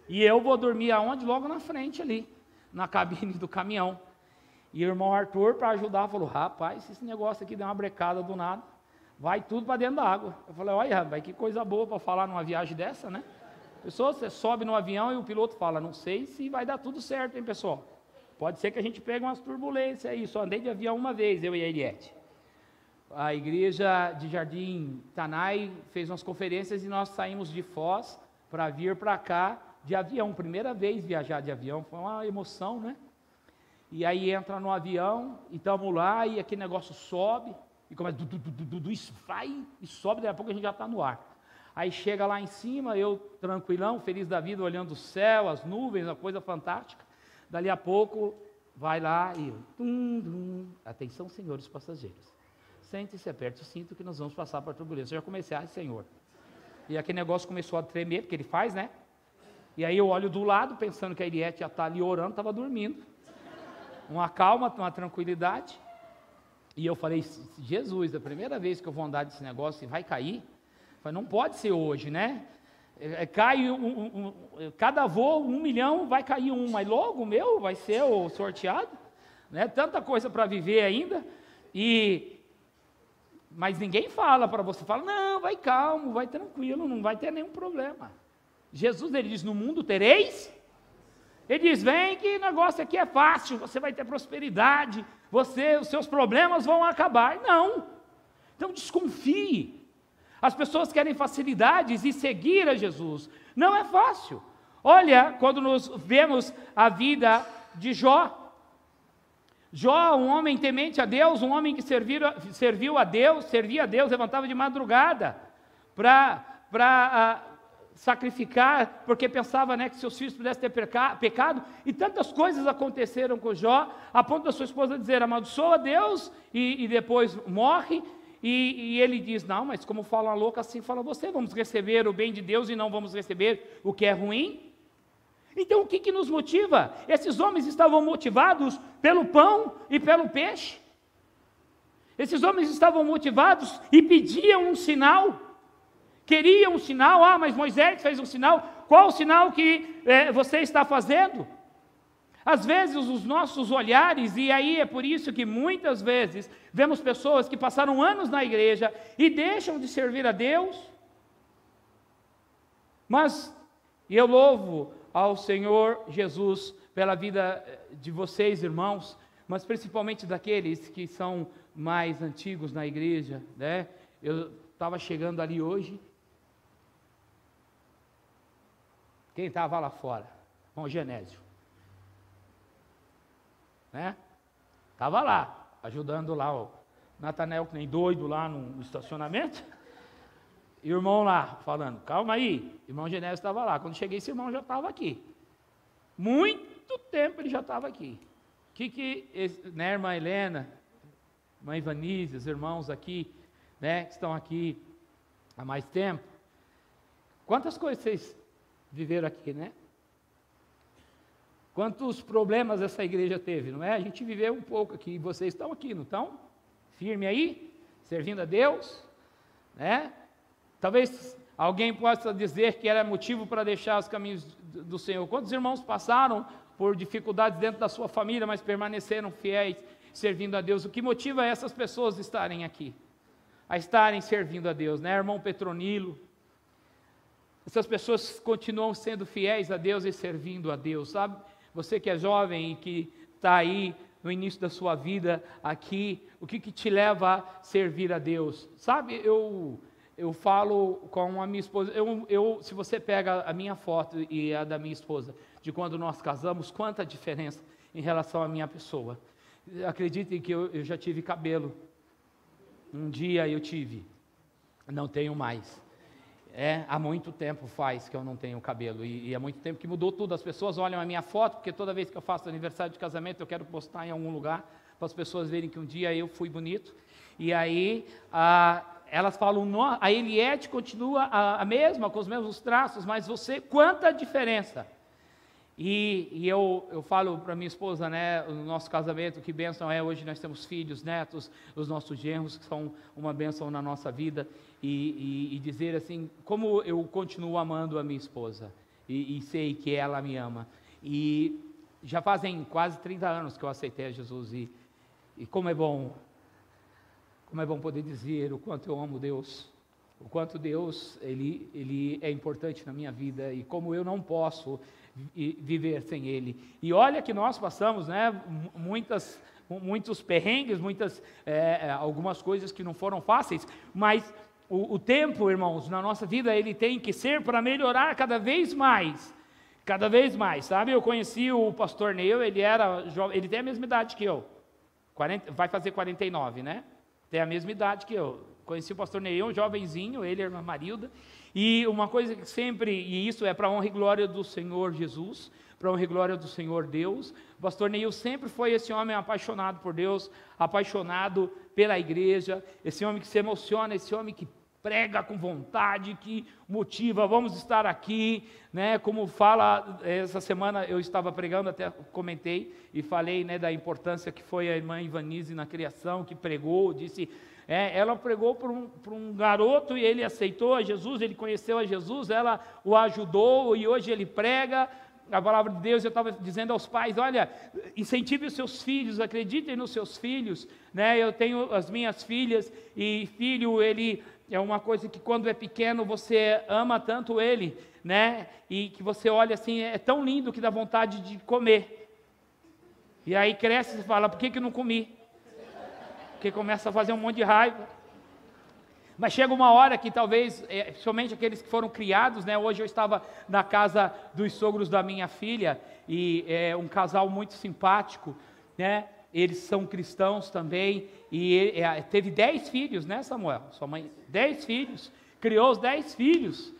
E eu vou dormir aonde? Logo na frente ali, na cabine do caminhão. E o irmão Arthur, para ajudar, falou, rapaz, se esse negócio aqui der uma brecada do nada, vai tudo para dentro da água. Eu falei, olha, rapaz, que coisa boa para falar numa viagem dessa, né? Pessoal, você sobe no avião e o piloto fala, não sei se vai dar tudo certo, hein, pessoal? Pode ser que a gente pegue umas turbulências aí, só andei de avião uma vez, eu e a Eliette. A igreja de Jardim Tanai fez umas conferências e nós saímos de Foz para vir para cá de avião, primeira vez viajar de avião, foi uma emoção, né? E aí entra no avião, e estamos lá, e aquele negócio sobe, e começa, isso vai, e sobe, daqui a pouco a gente já está no ar. Aí chega lá em cima, eu tranquilão, feliz da vida, olhando o céu, as nuvens, uma coisa fantástica. Dali a pouco, vai lá e... Atenção, senhores passageiros. Sente-se, aperte o cinto que nós vamos passar para a turbulência. Eu já comecei, ai, Senhor. E aquele negócio começou a tremer, porque ele faz, né? E aí eu olho do lado, pensando que a Eliette já está ali orando, estava dormindo. Uma calma, uma tranquilidade. E eu falei, Jesus, a primeira vez que eu vou andar desse negócio, vai cair? Eu falei, não pode ser hoje, né? Cai cada voo, 1 milhão, vai cair um, mas logo o meu vai ser o sorteado, né? Tanta coisa para viver ainda, mas ninguém fala para você, fala, não, vai calmo, vai tranquilo, não vai ter nenhum problema. Jesus, ele diz, no mundo tereis, ele diz, vem que o negócio aqui é fácil, você vai ter prosperidade, os seus problemas vão acabar. Não, então desconfie. As pessoas querem facilidades e seguir a Jesus. Não é fácil. Olha, quando nós vemos a vida de Jó. Jó, um homem temente a Deus, um homem que servia a Deus, levantava de madrugada para sacrificar, porque pensava, né, que seus filhos pudessem ter pecado, e tantas coisas aconteceram com Jó, a ponto da sua esposa dizer, amaldiçoa Deus, e depois morre. E ele diz, não, mas como fala uma louca, assim fala você, vamos receber o bem de Deus e não vamos receber o que é ruim? Então o que nos motiva? Esses homens estavam motivados pelo pão e pelo peixe. Esses homens estavam motivados e pediam um sinal, queriam um sinal, mas Moisés fez um sinal, qual o sinal que você está fazendo? Às vezes os nossos olhares, e aí é por isso que muitas vezes vemos pessoas que passaram anos na igreja e deixam de servir a Deus, mas eu louvo ao Senhor Jesus pela vida de vocês, irmãos, mas principalmente daqueles que são mais antigos na igreja, né? Eu estava chegando ali hoje, quem estava lá fora? Bom, Genésio. Né? Estava lá, ajudando lá o Natanael, que nem doido lá no estacionamento, e o irmão lá, falando, calma aí, o irmão Genésio estava lá, quando cheguei esse irmão já estava aqui, muito tempo ele já estava aqui, né, irmã Helena, irmã Ivanise, os irmãos aqui, né, que estão aqui há mais tempo, quantas coisas vocês viveram aqui, né? Quantos problemas essa igreja teve, não é? A gente viveu um pouco aqui, vocês estão aqui, não estão? Firme aí, servindo a Deus, né? Talvez alguém possa dizer que era motivo para deixar os caminhos do Senhor. Quantos irmãos passaram por dificuldades dentro da sua família, mas permaneceram fiéis, servindo a Deus? O que motiva essas pessoas a estarem aqui? A estarem servindo a Deus, né? Irmão Petronilo, essas pessoas continuam sendo fiéis a Deus e servindo a Deus, sabe? Você que é jovem e que está aí no início da sua vida aqui, o que te leva a servir a Deus? Sabe, eu falo com a minha esposa, se você pega a minha foto e a da minha esposa, de quando nós casamos, quanta diferença em relação à minha pessoa. Acreditem que eu já tive cabelo. Um dia eu tive, não tenho mais. Há muito tempo faz que eu não tenho cabelo, e há muito tempo que mudou tudo. As pessoas olham a minha foto, porque toda vez que eu faço aniversário de casamento, eu quero postar em algum lugar, para as pessoas verem que um dia eu fui bonito, e aí elas falam, a Eliette continua a mesma, com os mesmos traços, mas você, quanta diferença! E eu falo para minha esposa, né, o nosso casamento, que bênção é, hoje nós temos filhos, netos, os nossos genros, que são uma bênção na nossa vida, e dizer assim, como eu continuo amando a minha esposa, e sei que ela me ama, e já fazem quase 30 anos que eu aceitei a Jesus e como é bom poder dizer o quanto eu amo Deus, o quanto Deus, Ele é importante na minha vida e como eu não posso viver sem Ele. E olha que nós passamos, né, muitos perrengues, algumas coisas que não foram fáceis, mas o tempo, irmãos, na nossa vida, ele tem que ser para melhorar cada vez mais, sabe? Eu conheci o pastor Neil, ele tem a mesma idade que eu, vai fazer 49, né? Tem a mesma idade que eu. Conheci o pastor Neil, um jovenzinho, ele e a irmã Marilda, e uma coisa que sempre, e isso é para a honra e glória do Senhor Jesus, para a honra e glória do Senhor Deus, o pastor Neil sempre foi esse homem apaixonado por Deus, apaixonado pela igreja, esse homem que se emociona, esse homem que prega com vontade, que motiva, vamos estar aqui, né? Como fala, essa semana eu estava pregando, até comentei e falei, né, da importância que foi a irmã Ivanise na criação, que pregou, disse, ela pregou para um garoto e ele aceitou a Jesus, ele conheceu a Jesus, ela o ajudou e hoje ele prega a palavra de Deus. Eu estava dizendo aos pais, olha, incentive os seus filhos, acreditem nos seus filhos, né? Eu tenho as minhas filhas e filho, ele é uma coisa que quando é pequeno você ama tanto ele, né? E que você olha assim, é tão lindo que dá vontade de comer. E aí cresce e fala, por que não comi? Porque começa a fazer um monte de raiva. Mas chega uma hora que talvez, somente aqueles que foram criados, né? Hoje eu estava na casa dos sogros da minha filha, e é um casal muito simpático, né? Eles são cristãos também, e teve 10 filhos, né, Samuel? Sua mãe, 10 filhos, criou os 10 filhos,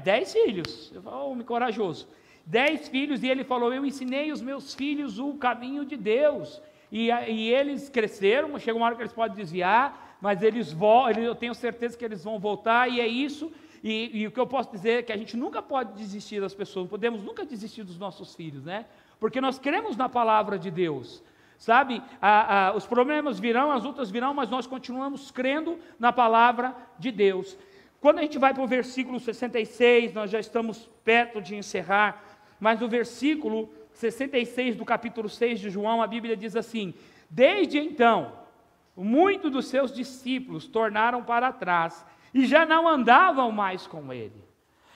10 filhos, eu falo, homem corajoso, 10 filhos, e ele falou, eu ensinei os meus filhos o caminho de Deus, e eles cresceram, chega uma hora que eles podem desviar, mas eles voltam, eu tenho certeza que eles vão voltar, e é isso, e o que eu posso dizer é que a gente nunca pode desistir das pessoas, não podemos nunca desistir dos nossos filhos, né? Porque nós cremos na palavra de Deus, sabe? Os problemas virão, as lutas virão, mas nós continuamos crendo na palavra de Deus. Quando a gente vai para o versículo 66, nós já estamos perto de encerrar, mas no versículo 66 do capítulo 6 de João, a Bíblia diz assim, desde então, muitos dos seus discípulos tornaram para trás e já não andavam mais com ele.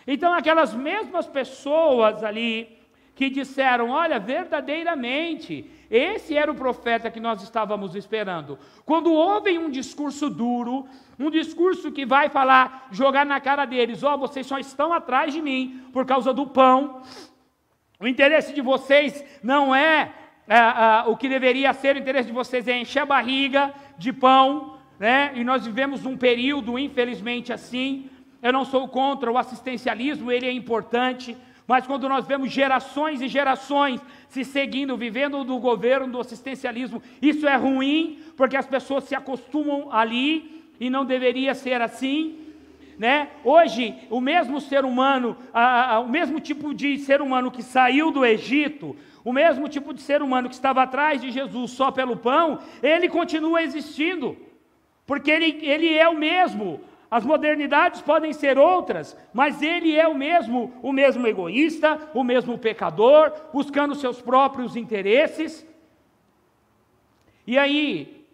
Então aquelas mesmas pessoas ali que disseram, olha, verdadeiramente, esse era o profeta que nós estávamos esperando. Quando ouvem um discurso duro, um discurso que vai falar, jogar na cara deles, vocês só estão atrás de mim por causa do pão, o interesse de vocês não é o que deveria ser, o interesse de vocês é encher a barriga de pão, né? E nós vivemos um período, infelizmente, assim. Eu não sou contra o assistencialismo, ele é importante, mas quando nós vemos gerações e gerações se seguindo, vivendo do governo, do assistencialismo, isso é ruim, porque as pessoas se acostumam ali, e não deveria ser assim, né? Hoje, o mesmo ser humano, o mesmo tipo de ser humano que saiu do Egito, o mesmo tipo de ser humano que estava atrás de Jesus só pelo pão, ele continua existindo, porque ele é o mesmo. As modernidades podem ser outras, mas ele é o mesmo egoísta, o mesmo pecador, buscando seus próprios interesses. E aí,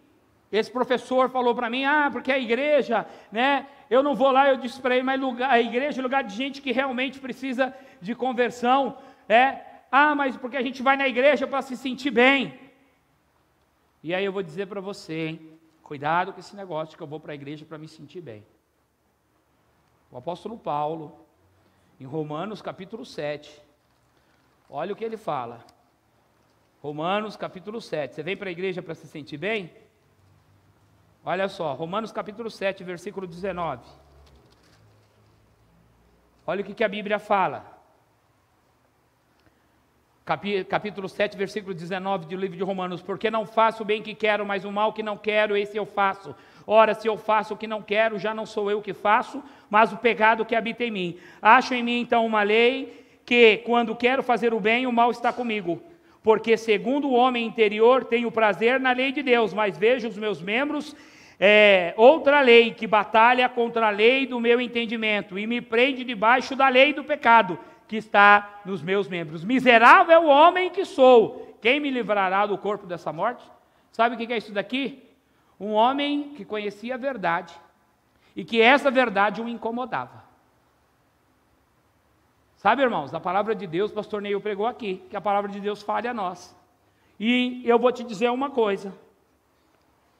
esse professor falou para mim, porque a igreja, né, eu não vou lá, eu disse para ele, mas a igreja é lugar de gente que realmente precisa de conversão, mas porque a gente vai na igreja para se sentir bem. E aí eu vou dizer para você, hein, cuidado com esse negócio de que eu vou para a igreja para me sentir bem. O apóstolo Paulo, em Romanos capítulo 7, olha o que ele fala. Romanos capítulo 7, você vem para a igreja para se sentir bem? Olha só, Romanos capítulo 7, versículo 19. Olha o que a Bíblia fala. Capítulo 7, versículo 19 do livro de Romanos. Porque não faço o bem que quero, mas o mal que não quero, esse eu faço. Ora, se eu faço o que não quero, já não sou eu que faço, mas o pecado que habita em mim. Acho em mim então uma lei, que quando quero fazer o bem, o mal está comigo. Porque segundo o homem interior, tenho prazer na lei de Deus, mas vejo os meus membros, outra lei, que batalha contra a lei do meu entendimento, e me prende debaixo da lei do pecado, que está nos meus membros. Miserável homem que sou, quem me livrará do corpo dessa morte? Sabe o que é isso daqui? Um homem que conhecia a verdade, e que essa verdade o incomodava. Sabe, irmãos, a palavra de Deus, o pastor Neil pregou aqui, que a palavra de Deus fale a nós. E eu vou te dizer uma coisa, o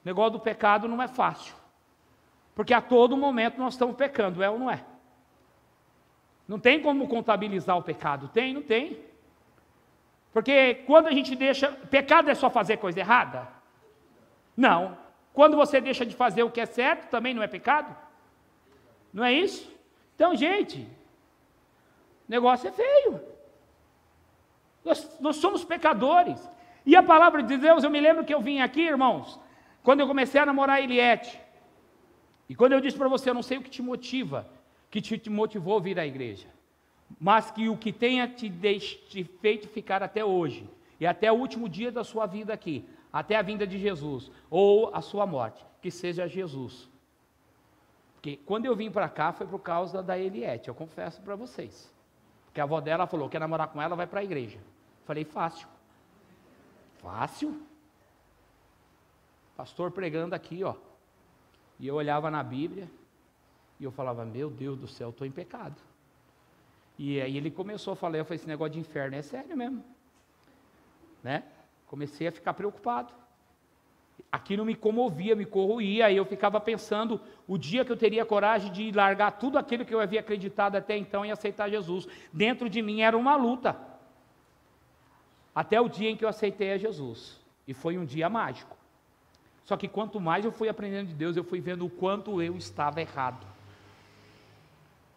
negócio do pecado não é fácil, porque a todo momento nós estamos pecando, é ou não é? Não tem como contabilizar o pecado, tem? Não tem. Porque quando a gente deixa, pecado é só fazer coisa errada? Não. Quando você deixa de fazer o que é certo, também não é pecado? Não é isso? Então, gente, o negócio é feio. Nós somos pecadores. E a palavra de Deus, eu me lembro que eu vim aqui, irmãos, quando eu comecei a namorar a Eliette, e quando eu disse para você, eu não sei o que te motiva, que te motivou a vir à igreja, mas que o que tenha te feito ficar até hoje, e até o último dia da sua vida aqui, até a vinda de Jesus, ou a sua morte, que seja Jesus. Porque quando eu vim para cá, foi por causa da Eliette, eu confesso para vocês. Porque a avó dela falou, quer namorar com ela, vai para a igreja. Falei, fácil. Fácil? Pastor pregando aqui, ó. E eu olhava na Bíblia, e eu falava, meu Deus do céu, eu estou em pecado. E aí ele começou a falar, eu falei, esse negócio de inferno é sério mesmo. Né? Comecei a ficar preocupado. Aquilo me comovia, me corroía, aí eu ficava pensando o dia que eu teria coragem de largar tudo aquilo que eu havia acreditado até então e aceitar Jesus. Dentro de mim era uma luta. Até o dia em que eu aceitei a Jesus. E foi um dia mágico. Só que quanto mais eu fui aprendendo de Deus, eu fui vendo o quanto eu estava errado.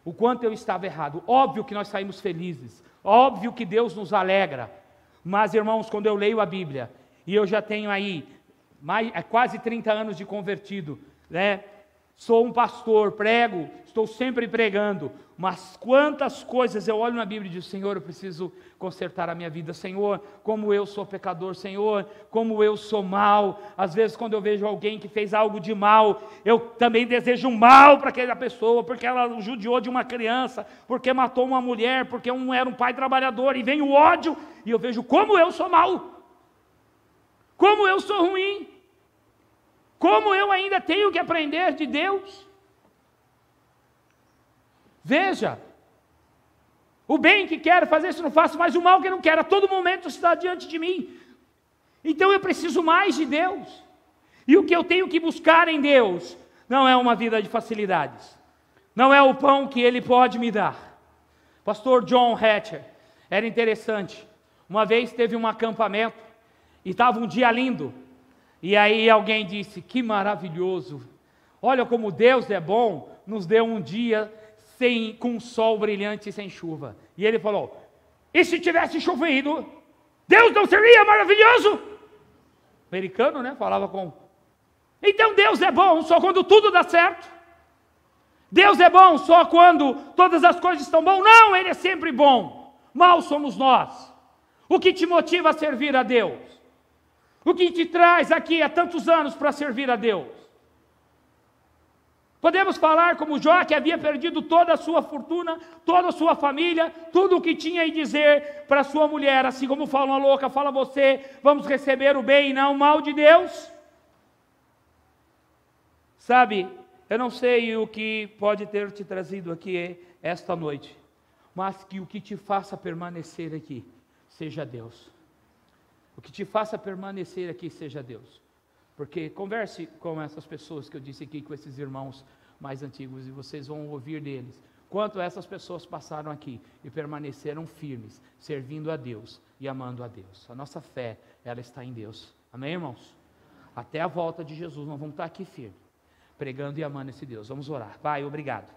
O quanto eu estava errado. Óbvio que nós saímos felizes. Óbvio que Deus nos alegra. Mas, irmãos, quando eu leio a Bíblia, e eu já tenho aí quase 30 anos de convertido, né? Sou um pastor, prego, estou sempre pregando, mas quantas coisas eu olho na Bíblia e digo, Senhor, eu preciso consertar a minha vida, Senhor, como eu sou pecador, Senhor, como eu sou mal. Às vezes quando eu vejo alguém que fez algo de mal, eu também desejo mal para aquela pessoa, porque ela judiou de uma criança, porque matou uma mulher, porque era um pai trabalhador, e vem o ódio, e eu vejo como eu sou mal, como eu sou ruim, como eu ainda tenho que aprender de Deus. Veja, o bem que quero fazer, isso não faço, mas o mal que não quero, a todo momento está diante de mim. Então eu preciso mais de Deus. E o que eu tenho que buscar em Deus, não é uma vida de facilidades, não é o pão que Ele pode me dar. Pastor John Hatcher, era interessante, uma vez teve um acampamento, e estava um dia lindo, e aí alguém disse, que maravilhoso, olha como Deus é bom, nos deu um dia com sol brilhante e sem chuva. E ele falou, e se tivesse chovido, Deus não seria maravilhoso? Americano, né, falava com... Então Deus é bom só quando tudo dá certo? Deus é bom só quando todas as coisas estão bom? Não, Ele é sempre bom, mal somos nós. O que te motiva a servir a Deus? O que te traz aqui há tantos anos para servir a Deus? Podemos falar como Jó, que havia perdido toda a sua fortuna, toda a sua família, tudo o que tinha e dizer para sua mulher, assim como fala uma louca, fala você, vamos receber o bem e não o mal de Deus? Sabe, eu não sei o que pode ter te trazido aqui esta noite, mas que o que te faça permanecer aqui seja Deus. O que te faça permanecer aqui seja Deus. Porque converse com essas pessoas que eu disse aqui, com esses irmãos mais antigos, e vocês vão ouvir deles. Quanto essas pessoas passaram aqui e permaneceram firmes, servindo a Deus e amando a Deus. A nossa fé, ela está em Deus. Amém, irmãos? Até a volta de Jesus, nós vamos estar aqui firmes, pregando e amando esse Deus. Vamos orar. Pai, obrigado.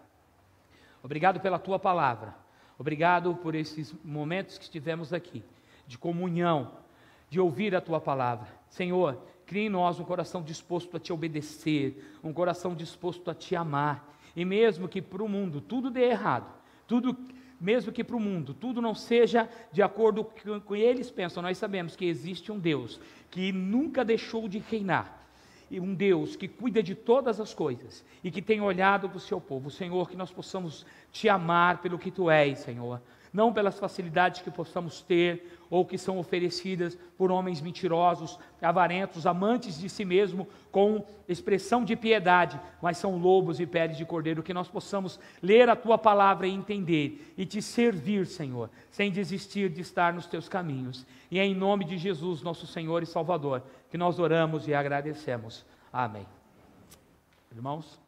Obrigado pela Tua palavra. Obrigado por esses momentos que estivemos aqui, de comunhão, de ouvir a Tua palavra. Senhor, crie em nós um coração disposto a Te obedecer, um coração disposto a Te amar, e mesmo que para o mundo tudo dê errado, mesmo que para o mundo tudo não seja de acordo com o que eles pensam, nós sabemos que existe um Deus que nunca deixou de reinar, e um Deus que cuida de todas as coisas, e que tem olhado para o seu povo. Senhor, que nós possamos Te amar pelo que Tu és, Senhor, não pelas facilidades que possamos ter, ou que são oferecidas por homens mentirosos, avarentos, amantes de si mesmo, com expressão de piedade, mas são lobos e peles de cordeiro. Que nós possamos ler a Tua palavra e entender, e Te servir, Senhor, sem desistir de estar nos Teus caminhos. E é em nome de Jesus, nosso Senhor e Salvador, que nós oramos e agradecemos. Amém. Irmãos,